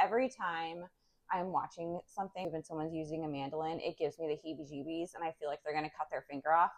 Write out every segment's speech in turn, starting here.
every time I'm watching something, even someone's using a mandolin, it gives me the heebie-jeebies and I feel like they're going to cut their finger off.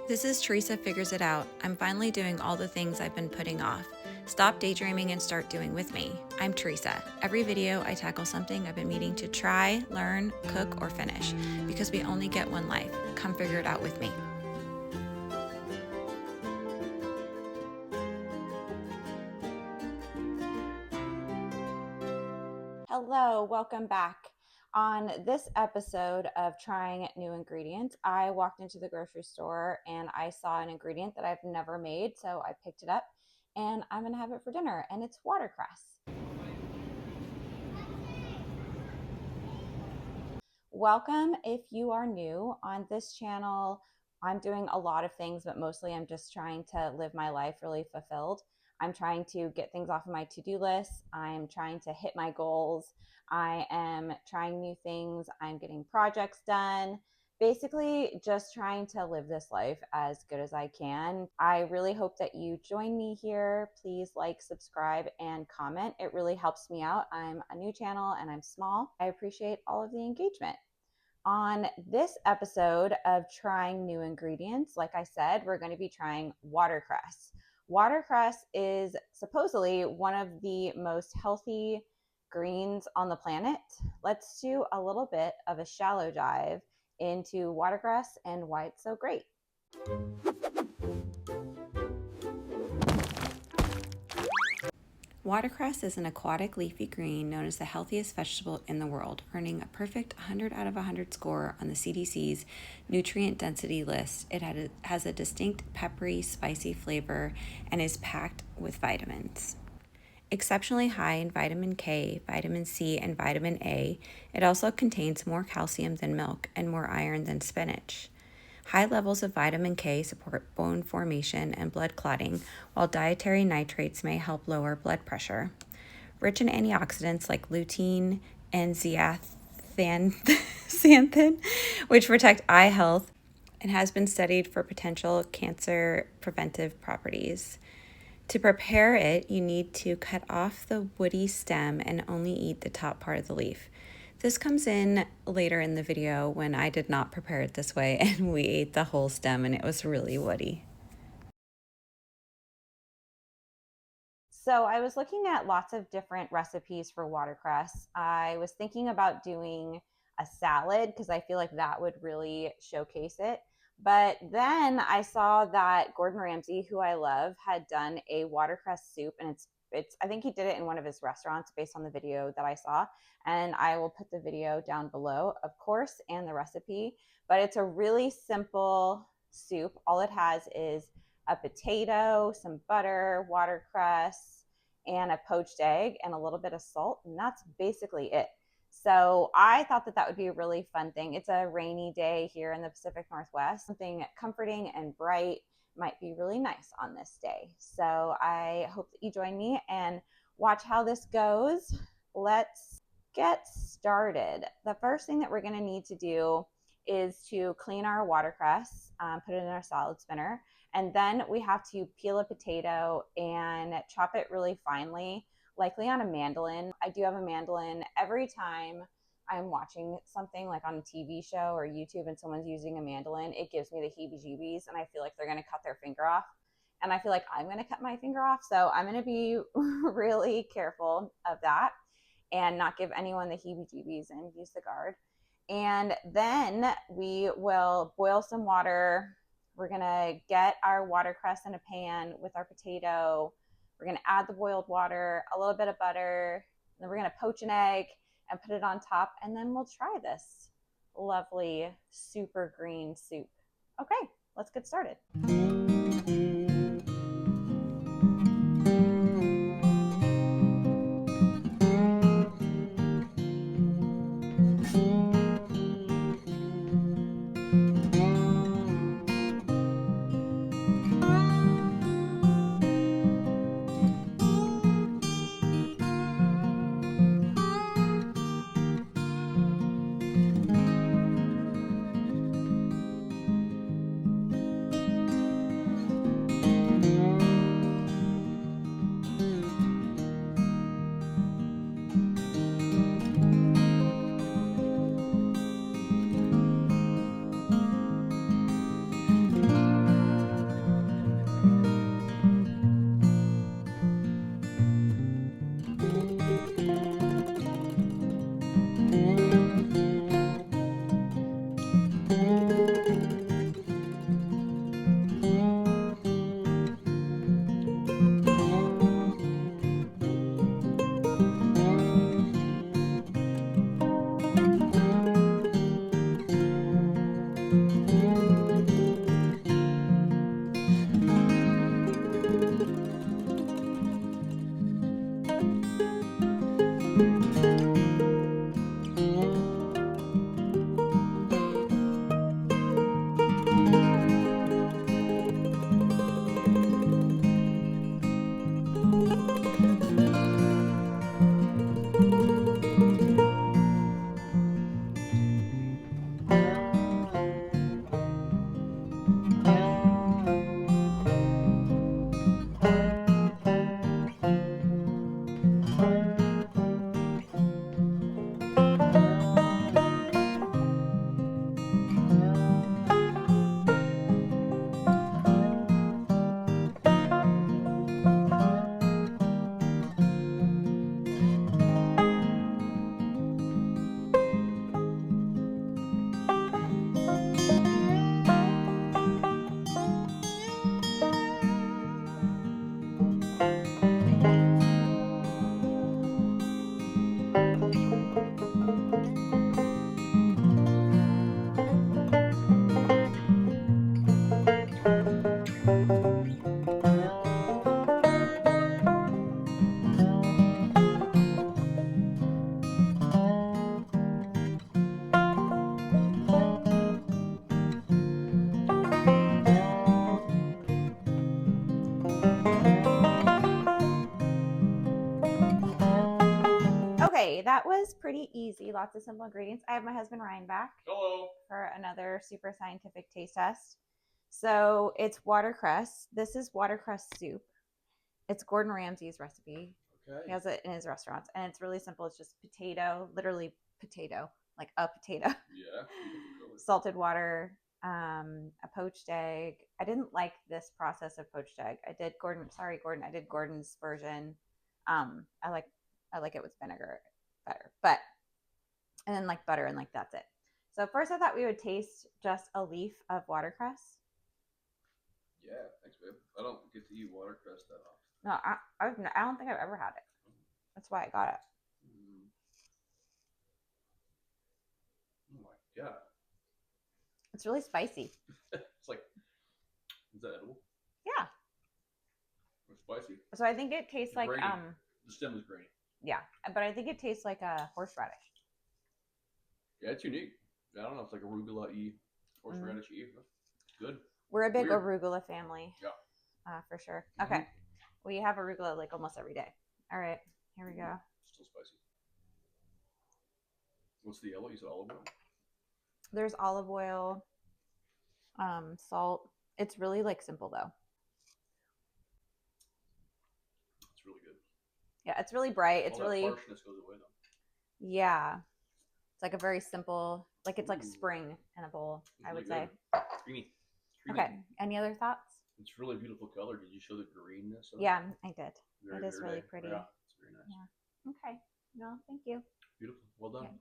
This is Teresa Figures It Out. I'm finally doing all the things I've been putting off. Stop daydreaming and start doing with me. I'm Teresa. Every video I tackle something I've been meaning to try, learn, cook, or finish, because we only get one life. Come figure it out with me. Hello, welcome back. On this episode of Trying New Ingredients, I walked into the grocery store and I saw an ingredient that I've never made, so I picked it up and I'm going to have it for dinner, and it's watercress. Welcome if you are new on this channel. I'm doing a lot of things, but mostly I'm just trying to live my life really fulfilled. I'm trying to get things off of my to-do list. I'm trying to hit my goals. I am trying new things. I'm getting projects done. Basically, just trying to live this life as good as I can. I really hope that you join me here. Please like, subscribe, and comment. It really helps me out. I'm a new channel and I'm small. I appreciate all of the engagement. On this episode of Trying New Ingredients, like I said, we're going to be trying watercress. Watercress is supposedly one of the most healthy greens on the planet. Let's do a little bit of a shallow dive into watercress and why it's so great. Watercress is an aquatic leafy green known as the healthiest vegetable in the world, earning a perfect 100 out of 100 score on the CDC's nutrient density list. It has a distinct peppery, spicy flavor and is packed with vitamins. Exceptionally high in vitamin K, vitamin C, and vitamin A, it also contains more calcium than milk and more iron than spinach. High levels of vitamin K support bone formation and blood clotting, while dietary nitrates may help lower blood pressure. Rich in antioxidants like lutein and zeaxanthin, which protect eye health, and has been studied for potential cancer preventive properties. To prepare it, you need to cut off the woody stem and only eat the top part of the leaf. This comes in later in the video when I did not prepare it this way and we ate the whole stem and it was really woody. So I was looking at lots of different recipes for watercress. I was thinking about doing a salad because I feel like that would really showcase it. But then I saw that Gordon Ramsay, who I love, had done a watercress soup, and it's I think he did it in one of his restaurants based on the video that I saw. And I will put the video down below, of course, and the recipe. But it's a really simple soup. All it has is a potato, some butter, watercress, and a poached egg, and a little bit of salt. And that's basically it. So I thought that that would be a really fun thing. It's a rainy day here in the Pacific Northwest. Something comforting and bright might be really nice on this day. So I hope that you join me and watch how this goes. Let's get started. The first thing that we're going to need to do is to clean our watercress, put it in our salad spinner, and then we have to peel a potato and chop it really finely, likely on a mandolin. I do have a mandolin. Every time I'm watching something like on a TV show or YouTube and someone's using a mandolin, it gives me the heebie-jeebies and I feel like they're going to cut their finger off. And I feel like I'm going to cut my finger off. So I'm going to be really careful of that and not give anyone the heebie-jeebies and use the guard. And then we will boil some water. We're going to get our watercress in a pan with our potato. We're going to add the boiled water, a little bit of butter, and then we're going to poach an egg and put it on top, and then we'll try this lovely super green soup. Okay, let's get started. Okay, that was pretty easy. Lots of simple ingredients. I have my husband Ryan back. Hello. For another super scientific taste test. So it's watercress. This is watercress soup. It's Gordon Ramsay's recipe. Okay. He has it in his restaurants, and it's really simple. It's just potato, literally potato, like a potato. Yeah. Salted water, a poached egg. I didn't like this process of poached egg. I did Gordon. Sorry, Gordon. I did Gordon's version. I like it with vinegar better, but and then like butter and like that's it. So first I thought we would taste just a leaf of watercress. Yeah, thanks, babe. I don't get to eat watercress that often. No, I don't think I've ever had it. That's why I got it. Oh my god. It's really spicy. It's like, is that edible? Yeah. It's spicy. So I think it tastes like grainy. The stem is grainy. Yeah, but I think it tastes like a horseradish. Yeah, it's unique. I don't know. It's like arugula-y, horseradish-y. It's good. We're a big arugula family. Yeah. For sure. Okay. We have arugula like almost every day. All right. Here we go. Still spicy. What's the yellow? You said olive oil? There's olive oil, salt. It's really like simple though. It's really good. Yeah, it's really bright. It's really harshness goes away though. Yeah. It's like a very simple, like it's like spring in a bowl, I would say. Creamy. Okay. Any other thoughts? It's really beautiful color. Did you show the greenness of it? Yeah, I did. It is really pretty. Yeah, it's very nice. Yeah. Okay. No, thank you. Beautiful. Well done. Okay.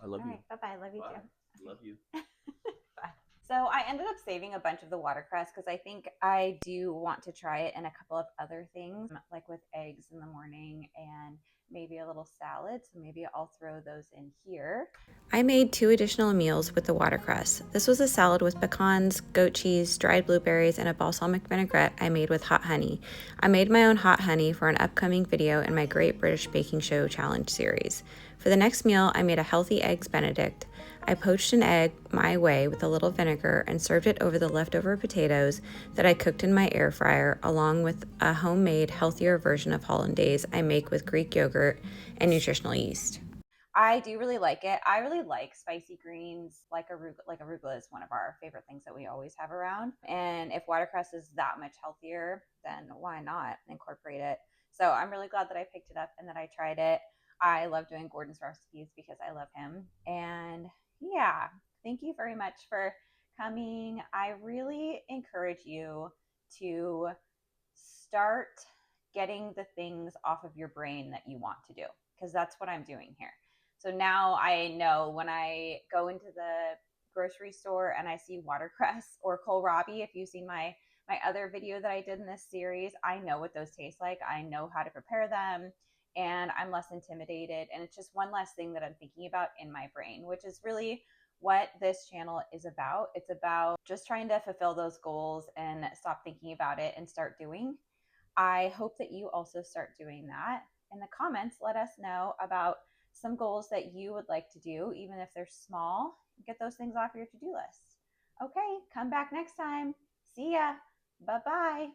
I love you. Right. Bye-bye. Love you too. Love you. Bye. So I ended up saving a bunch of the watercress because I think I do want to try it in a couple of other things, like with eggs in the morning and maybe a little salad. So maybe I'll throw those in here. I made 2 additional meals with the watercress. This was a salad with pecans, goat cheese, dried blueberries, and a balsamic vinaigrette I made with hot honey. I made my own hot honey for an upcoming video in my Great British Baking Show Challenge series. For the next meal, I made a Healthy Eggs Benedict. I poached an egg my way with a little vinegar and served it over the leftover potatoes that I cooked in my air fryer, along with a homemade, healthier version of hollandaise I make with Greek yogurt and nutritional yeast. I do really like it. I really like spicy greens. Like arugula is one of our favorite things that we always have around. And if watercress is that much healthier, then why not incorporate it? So I'm really glad that I picked it up and that I tried it. I love doing Gordon's recipes because I love him. And yeah, thank you very much for coming. I really encourage you to start getting the things off of your brain that you want to do, because that's what I'm doing here. So now I know when I go into the grocery store and I see watercress or kohlrabi, if you've seen my other video that I did in this series, I know what those taste like. I know how to prepare them and I'm less intimidated. And it's just one less thing that I'm thinking about in my brain, which is really what this channel is about. It's about just trying to fulfill those goals and stop thinking about it and start doing. I hope that you also start doing that. in the comments, let us know about some goals that you would like to do, even if they're small. Get those things off your to-do list. Okay, come back next time. See ya. Bye-bye.